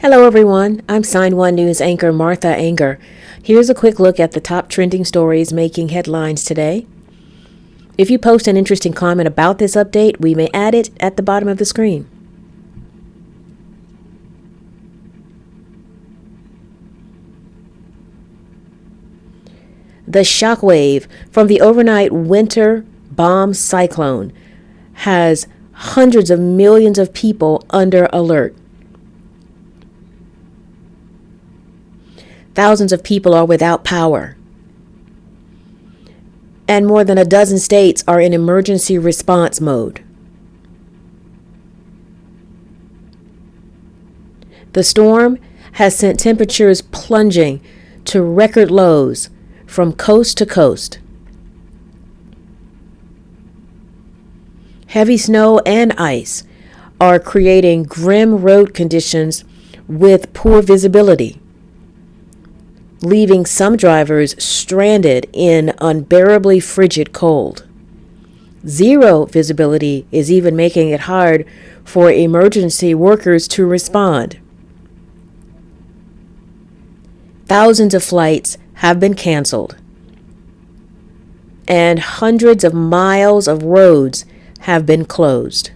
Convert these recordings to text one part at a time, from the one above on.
Hello everyone, I'm Sign1News anchor Martha Anger. Here's a quick look at the top trending stories making headlines today. If you post an interesting comment about this update, we may add it at the bottom of the screen. The shockwave from the overnight winter bomb cyclone has hundreds of millions of people under alert. Thousands of people are without power. And more than a dozen states are in emergency response mode. The storm has sent temperatures plunging to record lows from coast to coast. Heavy snow and ice are creating grim road conditions with poor visibility, leaving some drivers stranded in unbearably frigid cold. Zero visibility is even making it hard for emergency workers to respond. Thousands of flights have been canceled, and hundreds of miles of roads have been closed.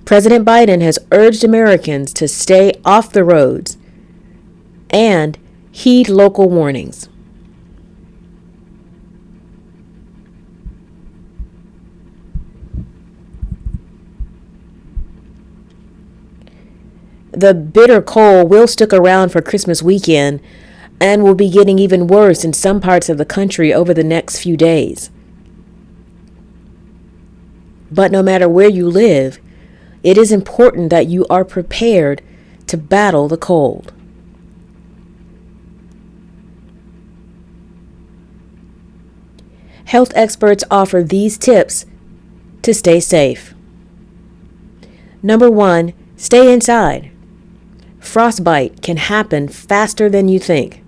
President Biden has urged Americans to stay off the roads and heed local warnings. The bitter cold will stick around for Christmas weekend and will be getting even worse in some parts of the country over the next few days. But no matter where you live, it is important that you are prepared to battle the cold. Health experts offer these tips to stay safe. Number 1, stay inside. Frostbite can happen faster than you think.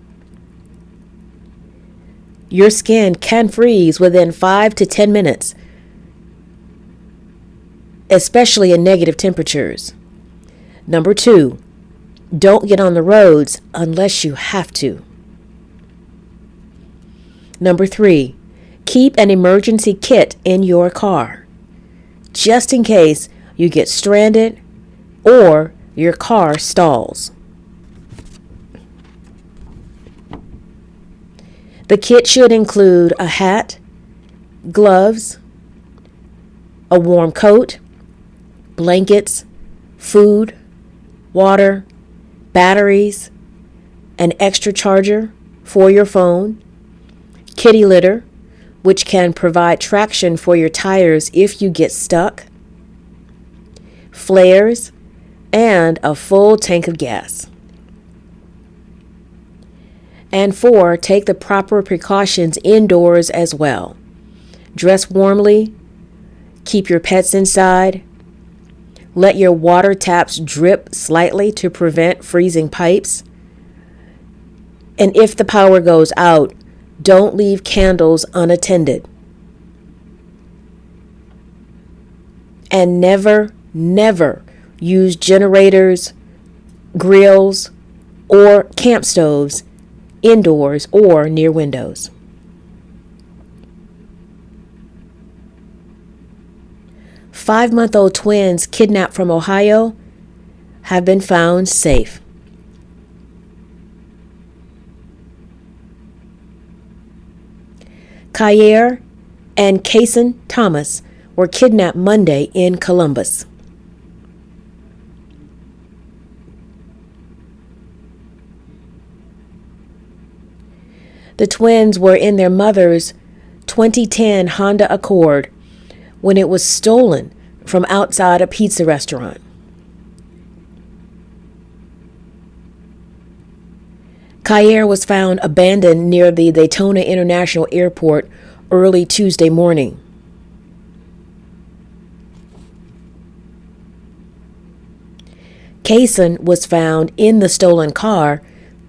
Your skin can freeze within 5 to 10 minutes, especially in negative temperatures. Number 2, don't get on the roads unless you have to. Number 3, keep an emergency kit in your car, just in case you get stranded or your car stalls. The kit should include a hat, gloves, a warm coat, blankets, food, water, batteries, an extra charger for your phone, kitty litter, which can provide traction for your tires if you get stuck, flares, and a full tank of gas. And 4, take the proper precautions indoors as well. Dress warmly, keep your pets inside, let your water taps drip slightly to prevent freezing pipes. And if the power goes out, don't leave candles unattended. And never use generators, grills, or camp stoves indoors or near windows. Five-month-old twins kidnapped from Ohio have been found safe. Kyer and Kason Thomas were kidnapped Monday in Columbus. The twins were in their mother's 2010 Honda Accord when it was stolen from outside a pizza restaurant. Kyer was found abandoned near the Daytona International Airport early Tuesday morning. Kason was found in the stolen car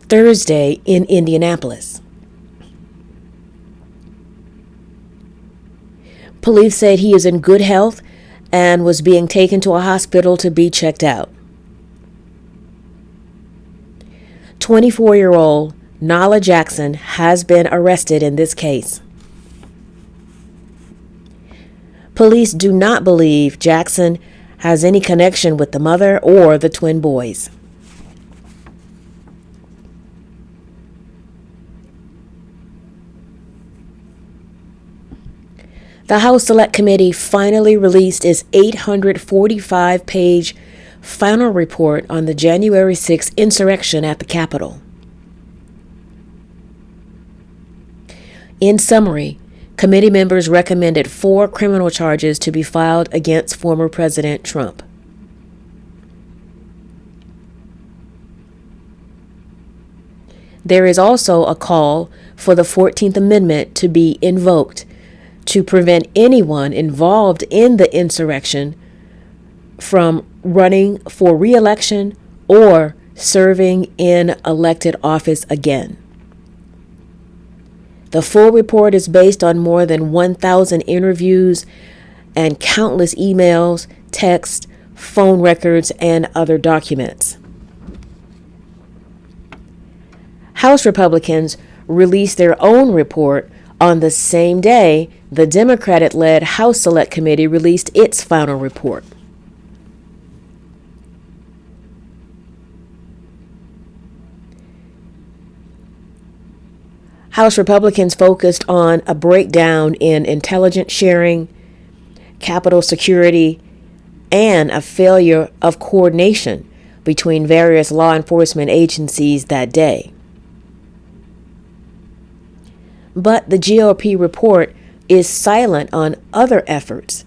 Thursday in Indianapolis. Police said he is in good health and was being taken to a hospital to be checked out. 24-year-old Nala Jackson has been arrested in this case. Police do not believe Jackson has any connection with the mother or the twin boys. The House Select Committee finally released its 845-page final report on the January 6th insurrection at the Capitol. In summary, committee members recommended 4 criminal charges to be filed against former President Trump. There is also a call for the 14th Amendment to be invoked to prevent anyone involved in the insurrection from running for re-election or serving in elected office again. The full report is based on more than 1,000 interviews and countless emails, texts, phone records, and other documents. House Republicans released their own report on the same day the Democratic-led House Select Committee released its final report. House Republicans focused on a breakdown in intelligence sharing, Capitol security, and a failure of coordination between various law enforcement agencies that day. But the GOP report is silent on other efforts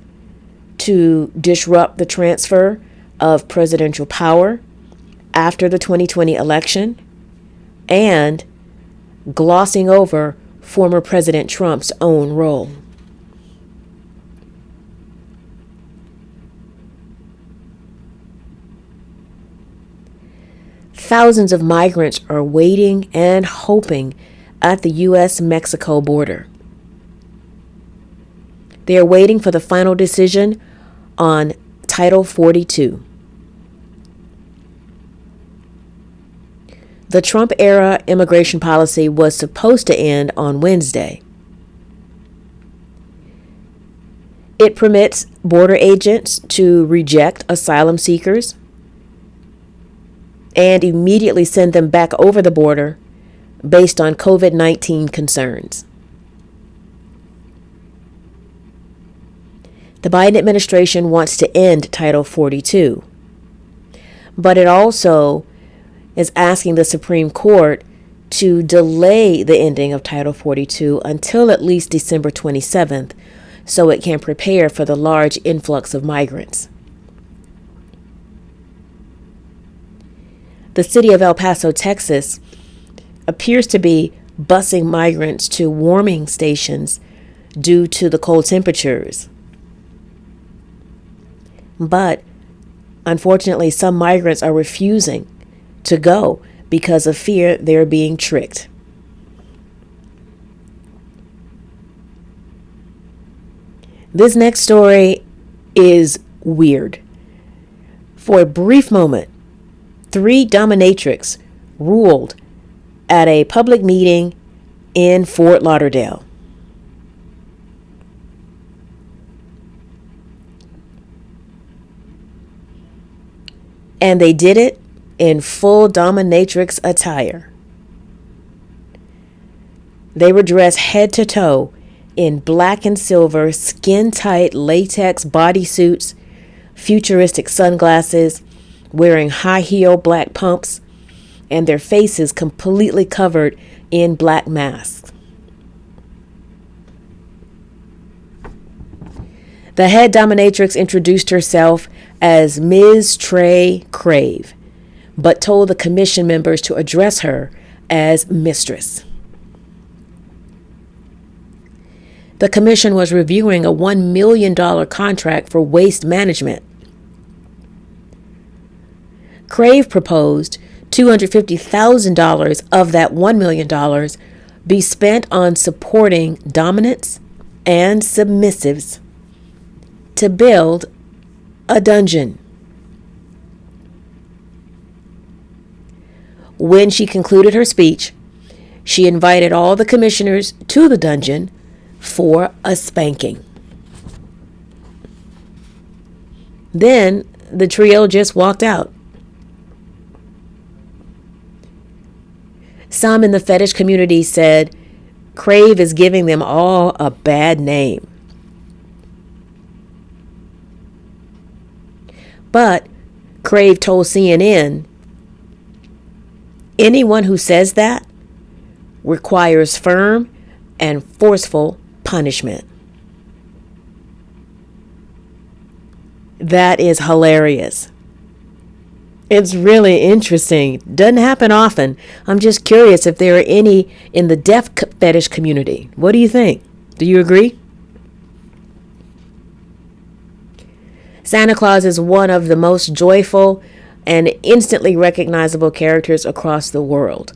to disrupt the transfer of presidential power after the 2020 election and glossing over former President Trump's own role. Thousands of migrants are waiting and hoping at the U.S.-Mexico border. They are waiting for the final decision on Title 42. The Trump-era immigration policy was supposed to end on Wednesday. It permits border agents to reject asylum seekers and immediately send them back over the border based on COVID-19 concerns. The Biden administration wants to end Title 42, but it also is asking the Supreme Court to delay the ending of Title 42 until at least December 27th so it can prepare for the large influx of migrants. The city of El Paso, Texas, appears to be busing migrants to warming stations due to the cold temperatures. But unfortunately, some migrants are refusing to go because of fear they're being tricked. This next story is weird. For a brief moment, 3 dominatrix ruled at a public meeting in Fort Lauderdale. And they did it in full dominatrix attire. They were dressed head to toe in black and silver, skin-tight latex bodysuits, futuristic sunglasses, wearing high-heel black pumps, and their faces completely covered in black masks. The head dominatrix introduced herself as Ms. Trey Crave, but told the commission members to address her as Mistress. The commission was reviewing a $1 million contract for waste management. Crave proposed $250,000 of that $1 million be spent on supporting dominants and submissives to build a dungeon. When she concluded her speech, she invited all the commissioners to the dungeon for a spanking. Then the trio just walked out. Some in the fetish community said Crave is giving them all a bad name. But Crave told CNN, anyone who says that requires firm and forceful punishment. That is hilarious. It's really interesting. Doesn't happen often. I'm just curious if there are any in the deaf fetish community. What do you think? Do you agree? Santa Claus is one of the most joyful and instantly recognizable characters across the world.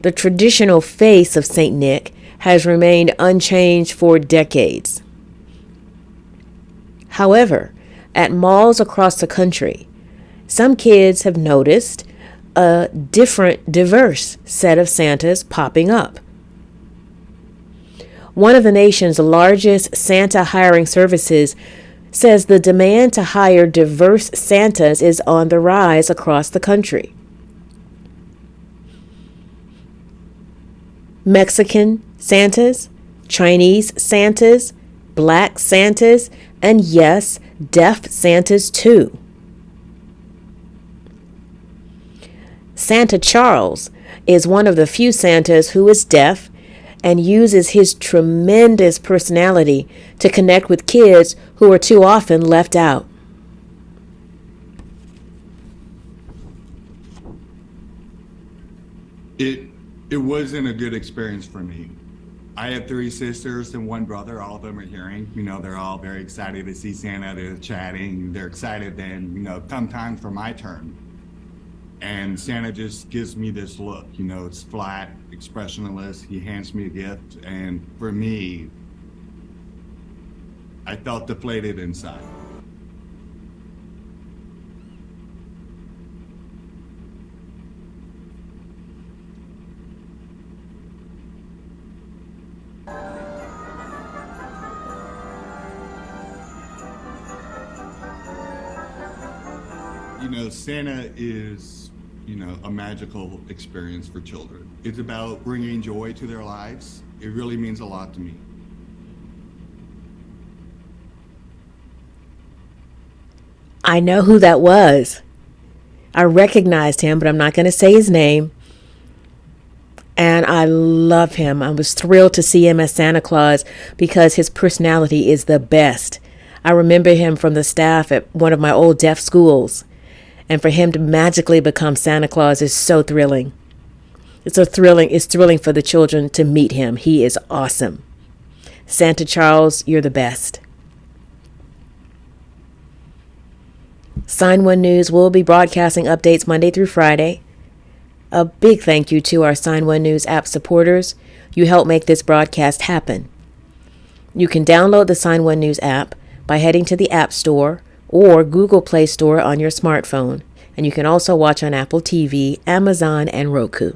The traditional face of Saint Nick has remained unchanged for decades. However, at malls across the country, some kids have noticed a different, diverse set of Santas popping up. One of the nation's largest Santa hiring services says the demand to hire diverse Santas is on the rise across the country. Mexican Santas, Chinese Santas, Black Santas, and yes, deaf Santas too. Santa Charles is one of the few Santas who is deaf and uses his tremendous personality to connect with kids who are too often left out. It wasn't a good experience for me. I have 3 sisters and 1 brother. All of them are hearing. They're all very excited to see Santa. They're chatting. They're excited then, come time for my turn. And Santa just gives me this look, it's flat, expressionless. He hands me a gift. And for me, I felt deflated inside. Santa is, a magical experience for children. It's about bringing joy to their lives. It really means a lot to me. I know who that was. I recognized him, but I'm not going to say his name. And I love him. I was thrilled to see him as Santa Claus because his personality is the best. I remember him from the staff at one of my old deaf schools. And for him to magically become Santa Claus is so thrilling. It's thrilling for the children to meet him. He is awesome. Santa Charles, you're the best. Sign1News will be broadcasting updates Monday through Friday. A big thank you to our Sign1News app supporters. You help make this broadcast happen. You can download the Sign1News app by heading to the App Store or Google Play Store on your smartphone. And you can also watch on Apple TV, Amazon, and Roku.